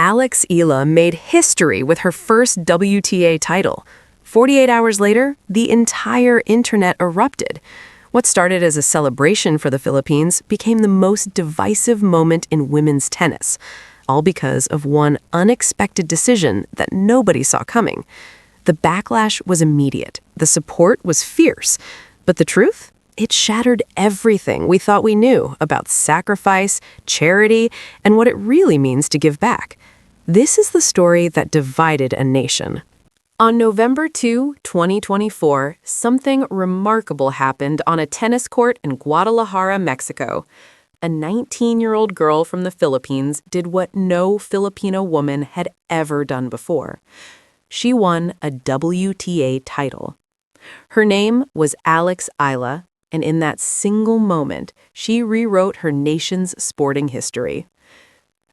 Eala made history with her first WTA title. 48 hours later, the entire internet erupted. What started as a celebration for the Philippines became the most divisive moment in women's tennis, all because of one unexpected decision that nobody saw coming. The backlash was immediate. The support was fierce. But the truth? It shattered everything we thought we knew about sacrifice, charity, and what it really means to give back. This is the story that divided a nation. On November 2, 2024, something remarkable happened on a tennis court in Guadalajara, Mexico. A 19-year-old girl from the Philippines did what no Filipino woman had ever done before. She won a WTA title. Her name was Eala, and in that single moment, she rewrote her nation's sporting history.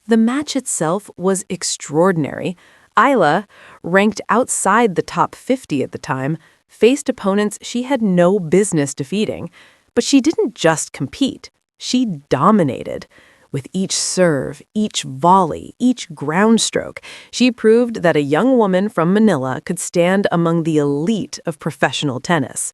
The match itself was extraordinary. Eala, ranked outside the top 50 at the time, faced opponents she had no business defeating. But she didn't just compete. She dominated. With each serve, each volley, each ground stroke, she proved that a young woman from Manila could stand among the elite of professional tennis.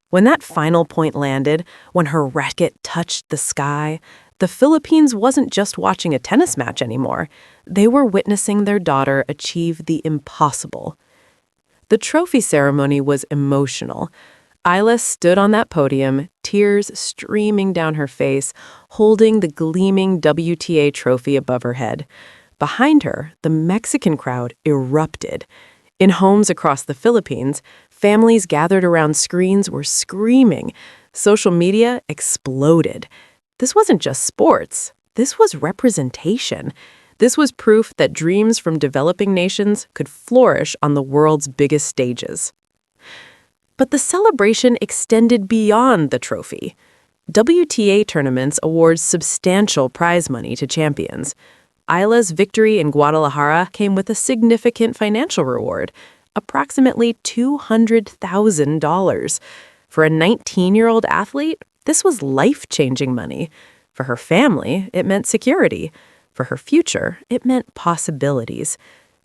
When that final point landed, when her racket touched the sky, the Philippines wasn't just watching a tennis match anymore. They were witnessing their daughter achieve the impossible. The trophy ceremony was emotional. Eala stood on that podium, tears streaming down her face, holding the gleaming WTA trophy above her head. Behind her, the Mexican crowd erupted. In homes across the Philippines, families gathered around screens were screaming. Social media exploded. This wasn't just sports. This was representation. This was proof that dreams from developing nations could flourish on the world's biggest stages. But the celebration extended beyond the trophy. WTA tournaments award substantial prize money to champions. Eala's victory in Guadalajara came with a significant financial reward, approximately $200,000. For a 19-year-old athlete, this was life-changing money. For her family, it meant security. For her future, it meant possibilities.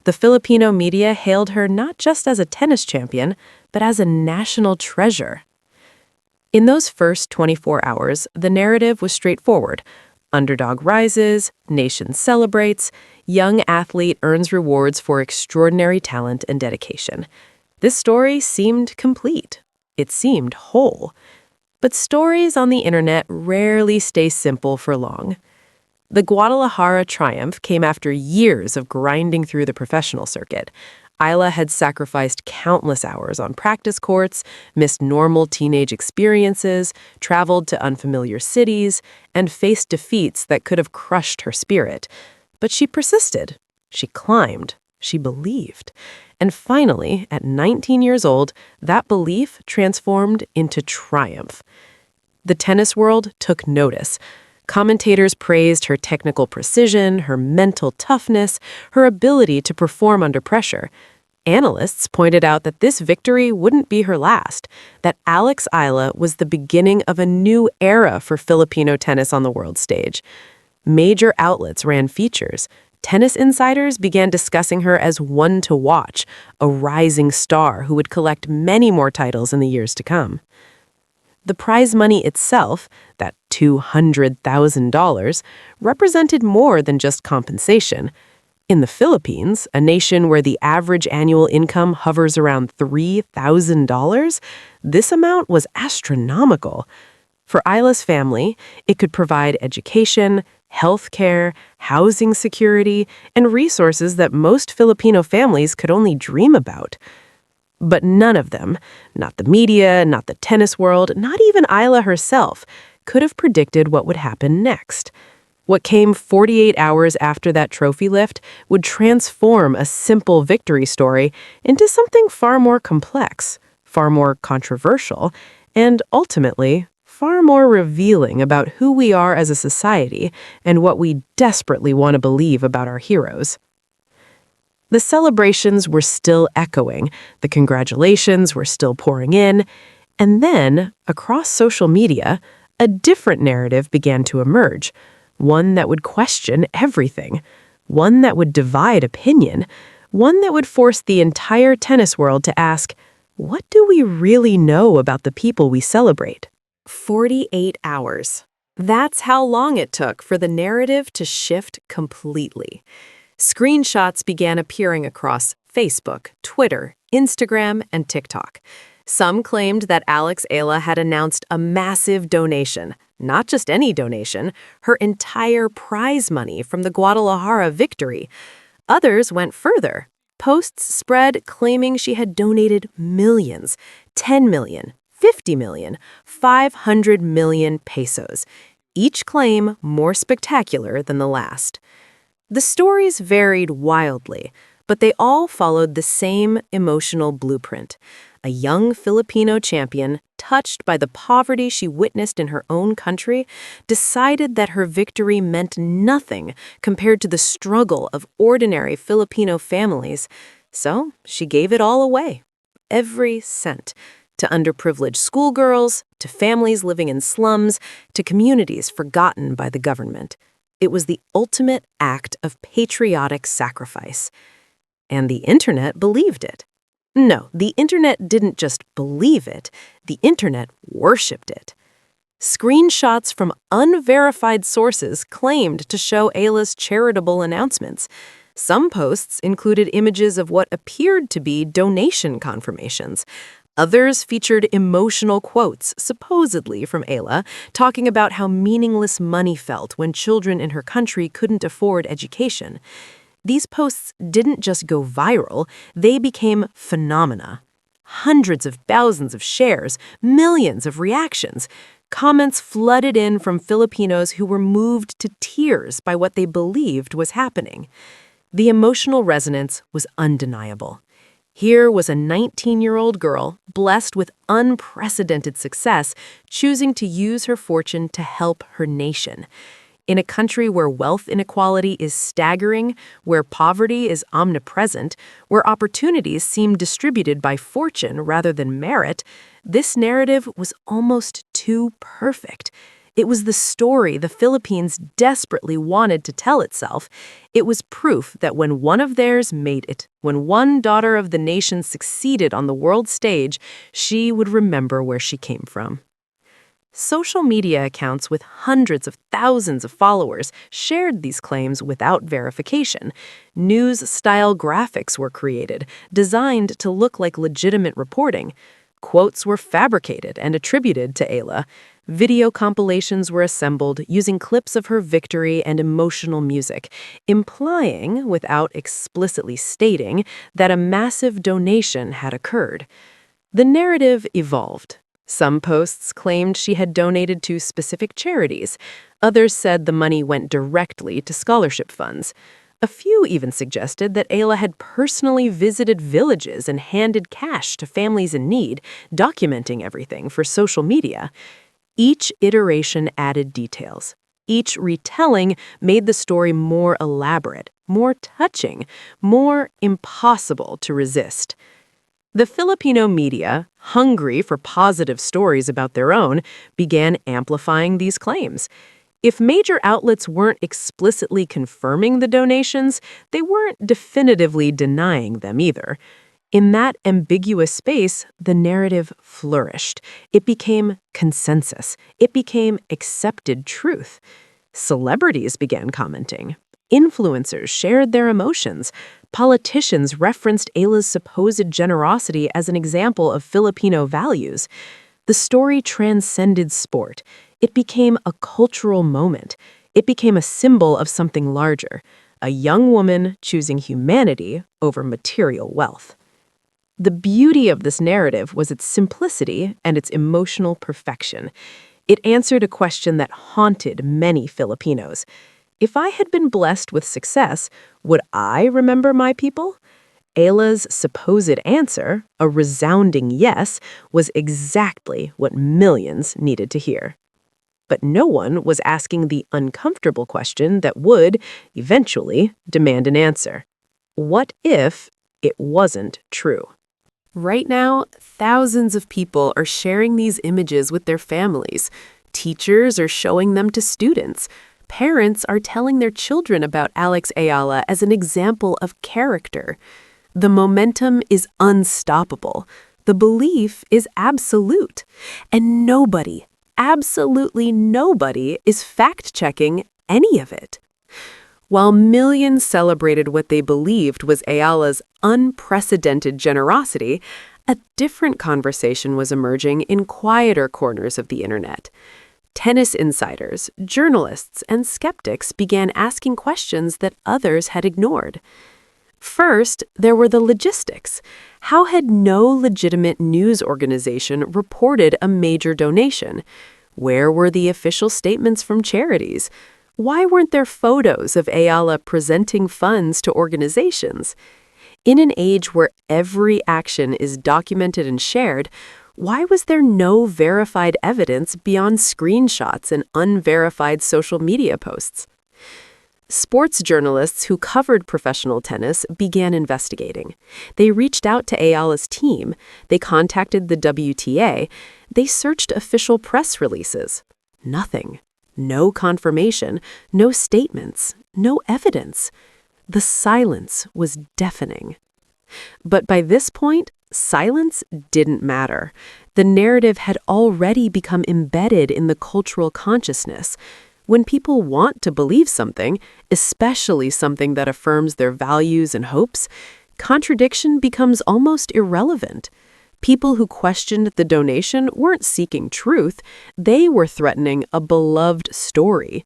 The Filipino media hailed her not just as a tennis champion, but as a national treasure. In those first 24 hours, the narrative was straightforward. Underdog rises, nation celebrates, young athlete earns rewards for extraordinary talent and dedication. This story seemed complete. It seemed whole. But stories on the internet rarely stay simple for long. The Guadalajara triumph came after years of grinding through the professional circuit. Eala had sacrificed countless hours on practice courts, missed normal teenage experiences, traveled to unfamiliar cities, and faced defeats that could have crushed her spirit. But she persisted. She climbed. She believed. And finally, at 19 years old, that belief transformed into triumph. The tennis world took notice. Commentators praised her technical precision, her mental toughness, her ability to perform under pressure. Analysts pointed out that this victory wouldn't be her last, that Eala was the beginning of a new era for Filipino tennis on the world stage. Major outlets ran features. Tennis insiders began discussing her as one to watch, a rising star who would collect many more titles in the years to come. The prize money itself, that $200,000, represented more than just compensation. In the Philippines, a nation where the average annual income hovers around $3,000, this amount was astronomical. For Eala's family, it could provide education, healthcare, housing security, and resources that most Filipino families could only dream about. But none of them, not the media, not the tennis world, not even Eala herself, could have predicted what would happen next. What came 48 hours after that trophy lift would transform a simple victory story into something far more complex, far more controversial, and ultimately, far more revealing about who we are as a society and what we desperately want to believe about our heroes. The celebrations were still echoing, the congratulations were still pouring in, and then, across social media, a different narrative began to emerge, one that would question everything. one that would divide opinion, one that would force the entire tennis world to ask, what do we really know about the people we celebrate? 48 hours. That's how long it took for the narrative to shift completely. Screenshots began appearing across Facebook, Twitter, Instagram, and TikTok. Some claimed that Eala had announced a massive donation, not just any donation, her entire prize money from the Guadalajara victory. Others went further. Posts spread claiming she had donated millions, 10 million, 50 million, 500 million pesos, each claim more spectacular than the last. The stories varied wildly, but they all followed the same emotional blueprint. A young Filipino champion, touched by the poverty she witnessed in her own country, decided that her victory meant nothing compared to the struggle of ordinary Filipino families. So she gave it all away, every cent, to underprivileged schoolgirls, to families living in slums, to communities forgotten by the government. It was the ultimate act of patriotic sacrifice. And the internet believed it. No, the internet didn't just believe it, the internet worshipped it. Screenshots from unverified sources claimed to show Eala's charitable announcements. Some posts included images of what appeared to be donation confirmations. Others featured emotional quotes, supposedly from Eala, talking about how meaningless money felt when children in her country couldn't afford education. These posts didn't just go viral, they became phenomena. Hundreds of thousands of shares, millions of reactions. Comments flooded in from Filipinos who were moved to tears by what they believed was happening. The emotional resonance was undeniable. Here was a 19-year-old girl, blessed with unprecedented success, choosing to use her fortune to help her nation. In a country where wealth inequality is staggering, where poverty is omnipresent, where opportunities seem distributed by fortune rather than merit, this narrative was almost too perfect. It was the story the Philippines desperately wanted to tell itself. It was proof that when one of theirs made it, when one daughter of the nation succeeded on the world stage, she would remember where she came from. Social media accounts with hundreds of thousands of followers shared these claims without verification. News-style graphics were created, designed to look like legitimate reporting. Quotes were fabricated and attributed to Eala. Video compilations were assembled using clips of her victory and emotional music, implying, without explicitly stating, that a massive donation had occurred. The narrative evolved. Some posts claimed she had donated to specific charities. Others said the money went directly to scholarship funds. A few even suggested that Eala had personally visited villages and handed cash to families in need, documenting everything for social media. Each iteration added details. Each retelling made the story more elaborate, more touching, more impossible to resist. The Filipino media, hungry for positive stories about their own, began amplifying these claims. If major outlets weren't explicitly confirming the donations, they weren't definitively denying them either. In that ambiguous space, the narrative flourished. It became consensus. It became accepted truth. Celebrities began commenting. Influencers shared their emotions. Politicians referenced Eala's supposed generosity as an example of Filipino values. The story transcended sport. It became a cultural moment. It became a symbol of something larger, a young woman choosing humanity over material wealth. The beauty of this narrative was its simplicity and its emotional perfection. It answered a question that haunted many Filipinos. If I had been blessed with success, would I remember my people? Eala's supposed answer, a resounding yes, was exactly what millions needed to hear. But no one was asking the uncomfortable question that would, eventually, demand an answer. What if it wasn't true? Right now, thousands of people are sharing these images with their families. Teachers are showing them to students. Parents are telling their children about Alex Eala as an example of character. The momentum is unstoppable. The belief is absolute. And nobody, absolutely nobody, is fact-checking any of it. While millions celebrated what they believed was Eala's unprecedented generosity, a different conversation was emerging in quieter corners of the internet. Tennis insiders, journalists, and skeptics began asking questions that others had ignored. First, there were the logistics. How had no legitimate news organization reported a major donation? Where were the official statements from charities? Why weren't there photos of Eala presenting funds to organizations? In an age where every action is documented and shared, why was there no verified evidence beyond screenshots and unverified social media posts? Sports journalists who covered professional tennis began investigating. They reached out to Eala's team. They contacted the WTA. They searched official press releases. Nothing. No confirmation, no statements, no evidence. The silence was deafening. But by this point, silence didn't matter. The narrative had already become embedded in the cultural consciousness. When people want to believe something, especially something that affirms their values and hopes, contradiction becomes almost irrelevant. People who questioned the donation weren't seeking truth, they were threatening a beloved story.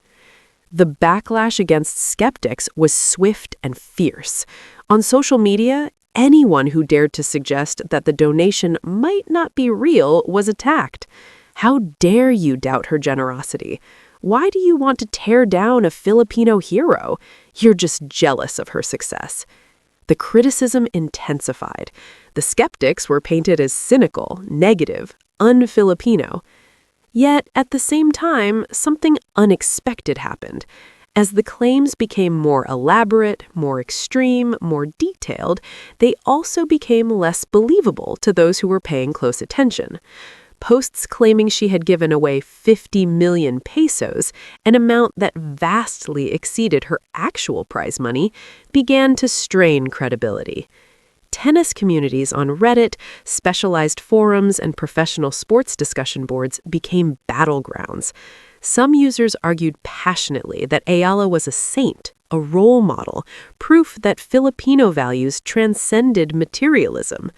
The backlash against skeptics was swift and fierce. On social media, anyone who dared to suggest that the donation might not be real was attacked. How dare you doubt her generosity? Why do you want to tear down a Filipino hero? You're just jealous of her success. The criticism intensified. The skeptics were painted as cynical, negative, un-Filipino. Yet, at the same time, something unexpected happened. As the claims became more elaborate, more extreme, more detailed, they also became less believable to those who were paying close attention. Posts claiming she had given away 50 million pesos, an amount that vastly exceeded her actual prize money, began to strain credibility. Tennis communities on Reddit, specialized forums, and professional sports discussion boards became battlegrounds. Some users argued passionately that Eala was a saint, a role model, proof that Filipino values transcended materialism.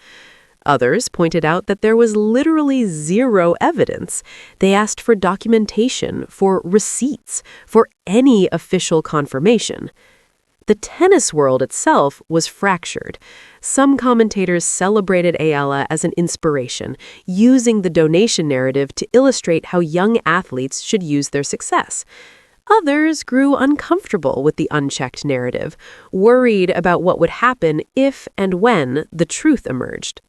Others pointed out that there was literally zero evidence. They asked for documentation, for receipts, for any official confirmation. The tennis world itself was fractured. Some commentators celebrated Eala as an inspiration, using the donation narrative to illustrate how young athletes should use their success. Others grew uncomfortable with the unchecked narrative, worried about what would happen if and when the truth emerged.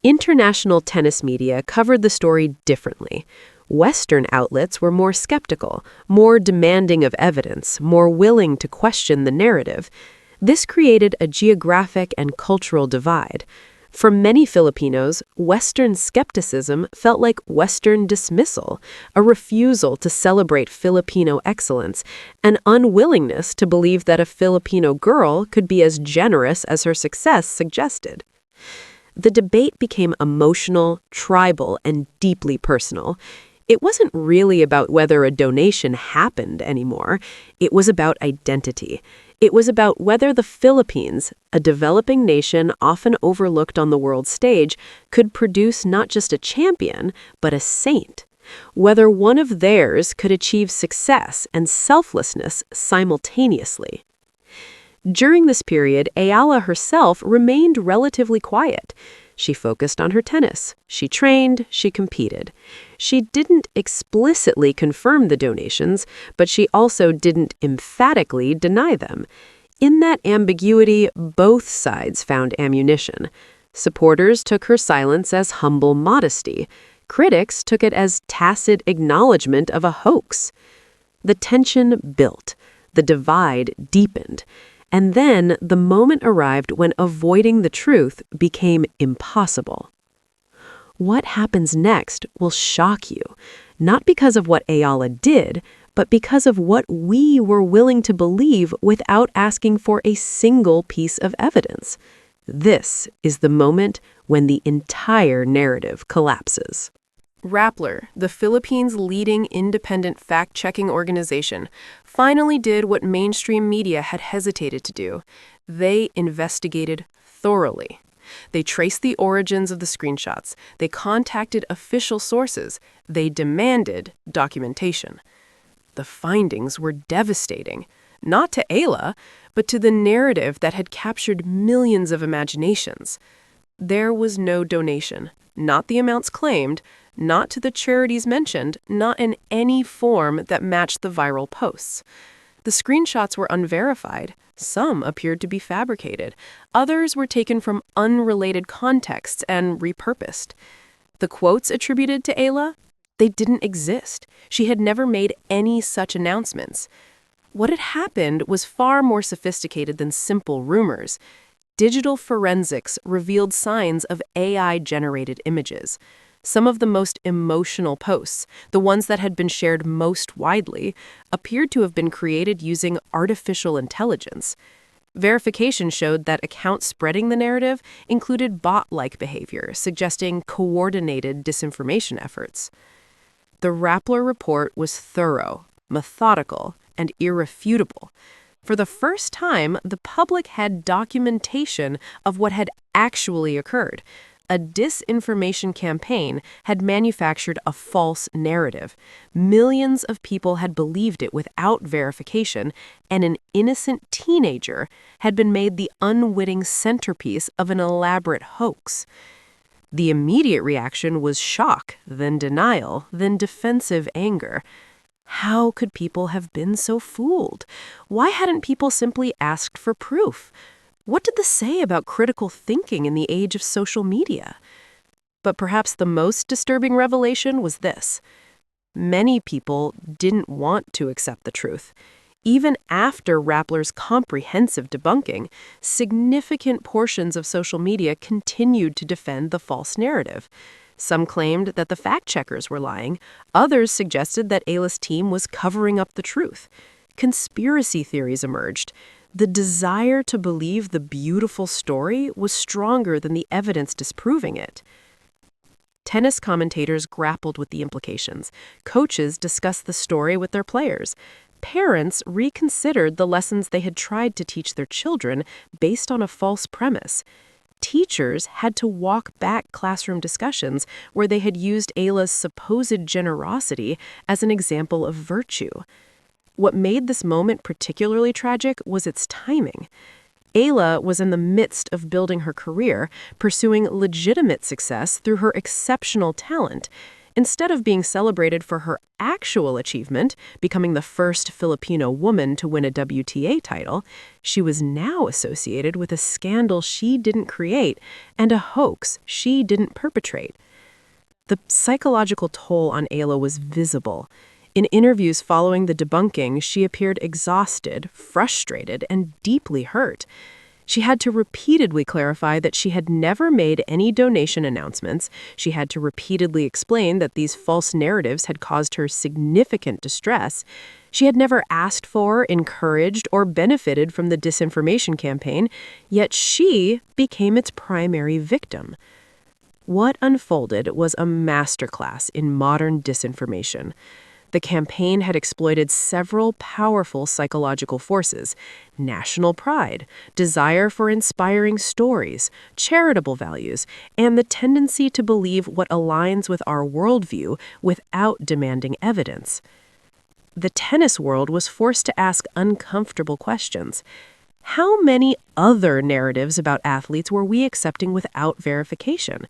International tennis media covered the story differently. Western outlets were more skeptical, more demanding of evidence, more willing to question the narrative. This created a geographic and cultural divide. For many Filipinos, Western skepticism felt like Western dismissal, a refusal to celebrate Filipino excellence, an unwillingness to believe that a Filipino girl could be as generous as her success suggested. The debate became emotional, tribal, and deeply personal. It wasn't really about whether a donation happened anymore. It was about identity. It was about whether the Philippines, a developing nation often overlooked on the world stage, could produce not just a champion, but a saint. Whether one of theirs could achieve success and selflessness simultaneously. During this period, Eala herself remained relatively quiet. She focused on her tennis. She trained, she competed. She didn't explicitly confirm the donations, but she also didn't emphatically deny them. In that ambiguity, both sides found ammunition. Supporters took her silence as humble modesty. Critics took it as tacit acknowledgement of a hoax. The tension built. The divide deepened. And then the moment arrived when avoiding the truth became impossible. What happens next will shock you, not because of what Eala did, but because of what we were willing to believe without asking for a single piece of evidence. This is the moment when the entire narrative collapses. Rappler, the Philippines' leading independent fact-checking organization, finally did what mainstream media had hesitated to do. They investigated thoroughly. They traced the origins of the screenshots. They contacted official sources. They demanded documentation. The findings were devastating, not to Eala, but to the narrative that had captured millions of imaginations. There was no donation, not the amounts claimed, not to the charities mentioned, not in any form that matched the viral posts. The screenshots were unverified. Some appeared to be fabricated. Others were taken from unrelated contexts and repurposed. The quotes attributed to Eala? They didn't exist. She had never made any such announcements. What had happened was far more sophisticated than simple rumors. Digital forensics revealed signs of AI-generated images. Some of the most emotional posts, the ones that had been shared most widely, appeared to have been created using artificial intelligence. Verification showed that accounts spreading the narrative included bot-like behavior, suggesting coordinated disinformation efforts. The Rappler report was thorough, methodical, and irrefutable. For the first time, the public had documentation of what had actually occurred. A disinformation campaign had manufactured a false narrative. Millions of people had believed it without verification, and an innocent teenager had been made the unwitting centerpiece of an elaborate hoax. The immediate reaction was shock, then denial, then defensive anger. How could people have been so fooled? Why hadn't people simply asked for proof? What did this say about critical thinking in the age of social media? But perhaps the most disturbing revelation was this. Many people didn't want to accept the truth. Even after Rappler's comprehensive debunking, significant portions of social media continued to defend the false narrative. Some claimed that the fact-checkers were lying. Others suggested that Eala's team was covering up the truth. Conspiracy theories emerged. The desire to believe the beautiful story was stronger than the evidence disproving it. Tennis commentators grappled with the implications. Coaches discussed the story with their players. Parents reconsidered the lessons they had tried to teach their children based on a false premise. Teachers had to walk back classroom discussions where they had used Eala's supposed generosity as an example of virtue. What made this moment particularly tragic was its timing. Eala was in the midst of building her career, pursuing legitimate success through her exceptional talent. Instead of being celebrated for her actual achievement, becoming the first Filipino woman to win a WTA title, she was now associated with a scandal she didn't create and a hoax she didn't perpetrate. The psychological toll on Eala was visible. In interviews following the debunking, she appeared exhausted, frustrated, and deeply hurt. She had to repeatedly clarify that she had never made any donation announcements. She had to repeatedly explain that these false narratives had caused her significant distress. She had never asked for, encouraged, or benefited from the disinformation campaign, yet she became its primary victim. What unfolded was a masterclass in modern disinformation. The campaign had exploited several powerful psychological forces: national pride, desire for inspiring stories, charitable values, and the tendency to believe what aligns with our worldview without demanding evidence. The tennis world was forced to ask uncomfortable questions. How many other narratives about athletes were we accepting without verification?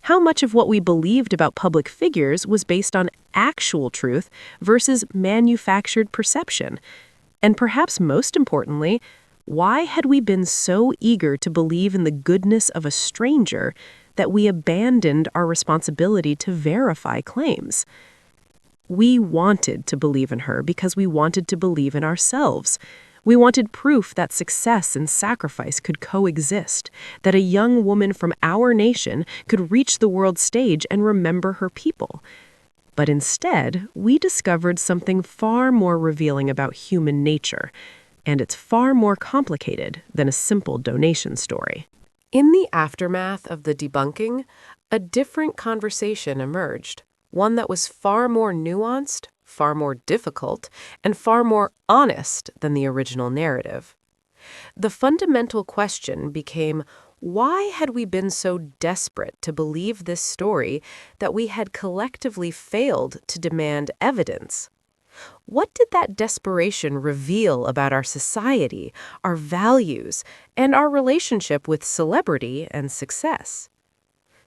How much of what we believed about public figures was based on actual truth versus manufactured perception? And perhaps most importantly, why had we been so eager to believe in the goodness of a stranger that we abandoned our responsibility to verify claims? We wanted to believe in her because we wanted to believe in ourselves. We wanted proof that success and sacrifice could coexist, that a young woman from our nation could reach the world stage and remember her people. But instead, we discovered something far more revealing about human nature, and it's far more complicated than a simple donation story. In the aftermath of the debunking, a different conversation emerged, one that was far more nuanced, far more difficult, and far more honest than the original narrative. The fundamental question became, why had we been so desperate to believe this story that we had collectively failed to demand evidence? What did that desperation reveal about our society, our values, and our relationship with celebrity and success?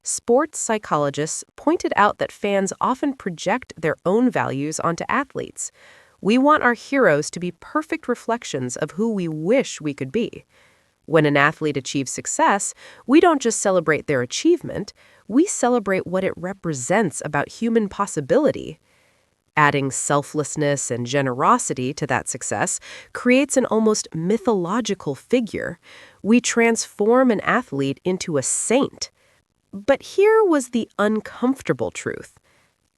Sports psychologists pointed out that fans often project their own values onto athletes. We want our heroes to be perfect reflections of who we wish we could be. When an athlete achieves success, we don't just celebrate their achievement, we celebrate what it represents about human possibility. Adding selflessness and generosity to that success creates an almost mythological figure. We transform an athlete into a saint. But here was the uncomfortable truth.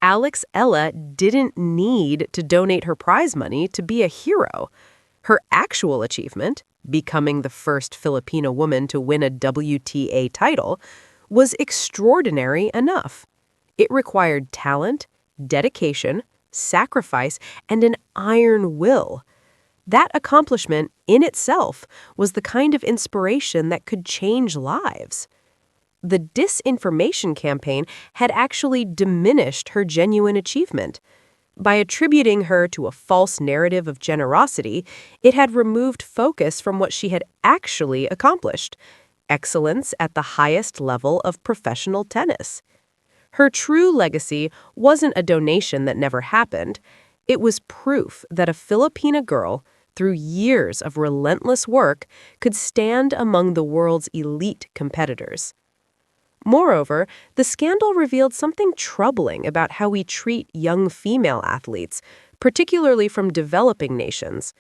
Eala didn't need to donate her prize money to be a hero. Her actual achievement, becoming the first Filipino woman to win a WTA title, was extraordinary enough. It required talent, dedication, sacrifice, and an iron will. That accomplishment in itself was the kind of inspiration that could change lives. The disinformation campaign had actually diminished her genuine achievement. By attributing her to a false narrative of generosity, it had removed focus from what she had actually accomplished: excellence at the highest level of professional tennis. Her true legacy wasn't a donation that never happened. It was proof that a Filipina girl, through years of relentless work, could stand among the world's elite competitors. Moreover, the scandal revealed something troubling about how we treat young female athletes, particularly from developing nations.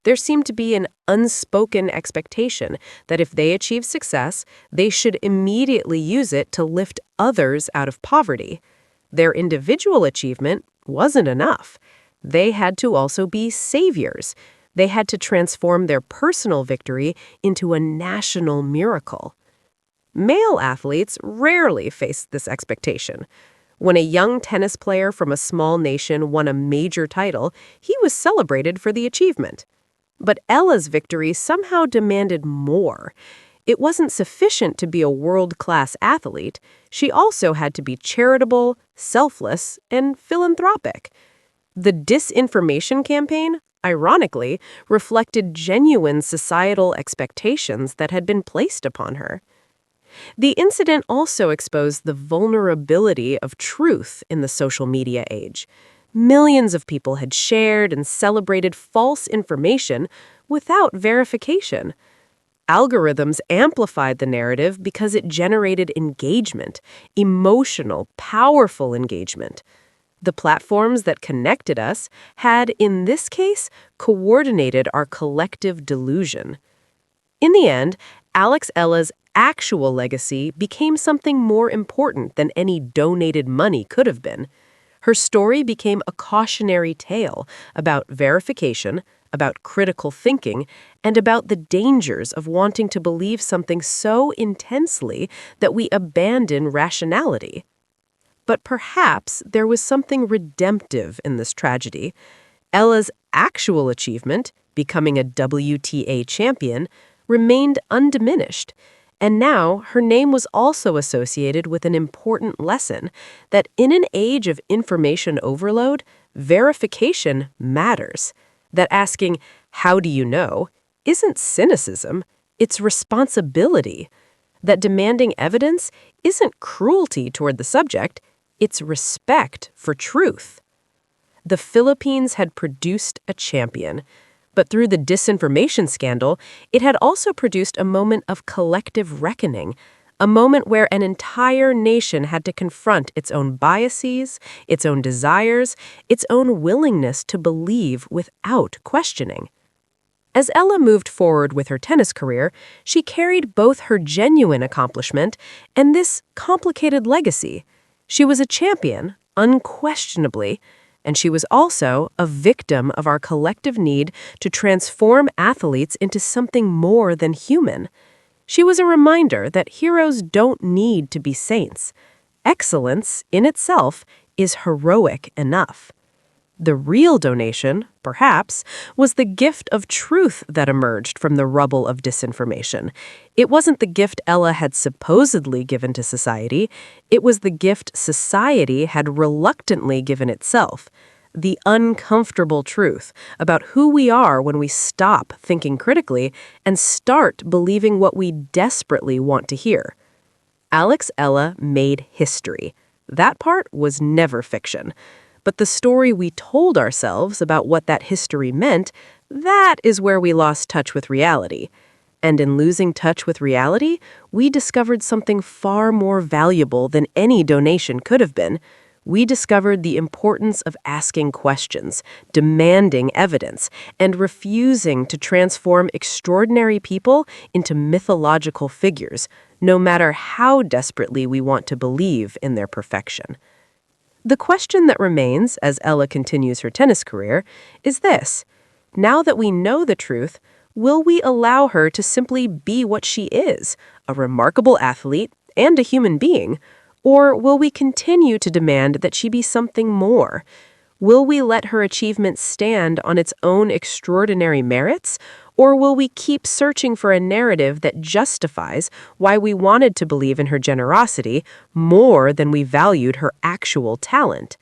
There seemed to be an unspoken expectation that if they achieve success, they should immediately use it to lift others out of poverty. Their individual achievement wasn't enough. They had to also be saviors. They had to transform their personal victory into a national miracle. Male athletes rarely faced this expectation. When a young tennis player from a small nation won a major title, he was celebrated for the achievement. But Eala's victory somehow demanded more. It wasn't sufficient to be a world-class athlete. She also had to be charitable, selfless, and philanthropic. The disinformation campaign, ironically, reflected genuine societal expectations that had been placed upon her. The incident also exposed the vulnerability of truth in the social media age. Millions of people had shared and celebrated false information without verification. Algorithms amplified the narrative because it generated engagement, emotional, powerful engagement. The platforms that connected us had, in this case, coordinated our collective delusion. In the end, Eala's actual legacy became something more important than any donated money could have been. Her story became a cautionary tale about verification, about critical thinking, and about the dangers of wanting to believe something so intensely that we abandon rationality. But perhaps there was something redemptive in this tragedy. Eala's actual achievement, becoming a WTA champion, remained undiminished. And now her name was also associated with an important lesson that in an age of information overload, verification matters. That asking, "How do you know?" isn't cynicism, it's responsibility. That demanding evidence isn't cruelty toward the subject, it's respect for truth. The Philippines had produced a champion. But through the disinformation scandal, it had also produced a moment of collective reckoning, a moment where an entire nation had to confront its own biases, its own desires, its own willingness to believe without questioning. As Eala moved forward with her tennis career, she carried both her genuine accomplishment and this complicated legacy. She was a champion, unquestionably, and she was also a victim of our collective need to transform athletes into something more than human. She was a reminder that heroes don't need to be saints. Excellence, in itself, is heroic enough. The real donation, perhaps, was the gift of truth that emerged from the rubble of disinformation. It wasn't the gift Ella had supposedly given to society, it was the gift society had reluctantly given itself. The uncomfortable truth about who we are when we stop thinking critically and start believing what we desperately want to hear. Alex Ella made history. That part was never fiction. But the story we told ourselves about what that history meant, that is where we lost touch with reality. And in losing touch with reality, we discovered something far more valuable than any donation could have been. We discovered the importance of asking questions, demanding evidence, and refusing to transform extraordinary people into mythological figures, no matter how desperately we want to believe in their perfection. The question that remains as Ella continues her tennis career is this: now that we know the truth, will we allow her to simply be what she is, a remarkable athlete and a human being? Or will we continue to demand that she be something more? Will we let her achievement stand on its own extraordinary merits? Or will we keep searching for a narrative that justifies why we wanted to believe in her generosity more than we valued her actual talent?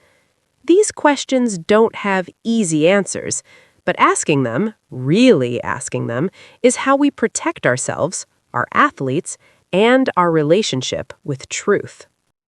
These questions don't have easy answers, but asking them, really asking them, is how we protect ourselves, our athletes, and our relationship with truth.